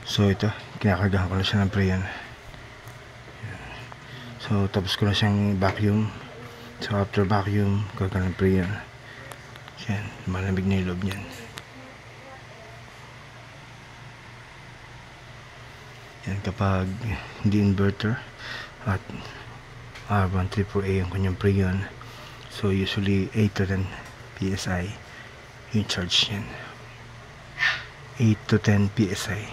So ito, kinakargahan ko na siya ng Preon. So tapos ko na siyang vacuum. So after vacuum, karga ng Preon. Yan, malamig na yung loob niyan. Yan, kapag hindi inverter at R134A yung kanyang Preon, so usually 8 to 10 PSI yung charge yan. 8 to 10 PSI.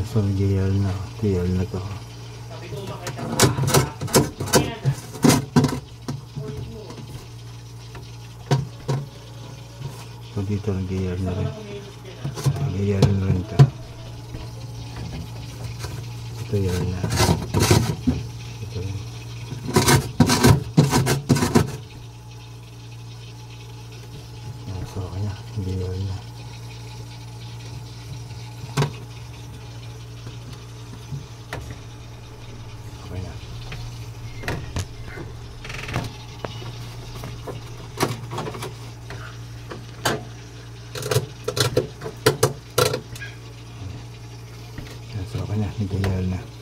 So GL na to. So dito GL na rin. GL na rin to. Ito GL na. Ito rin. So kanya GL na. So kanya, nagayal na.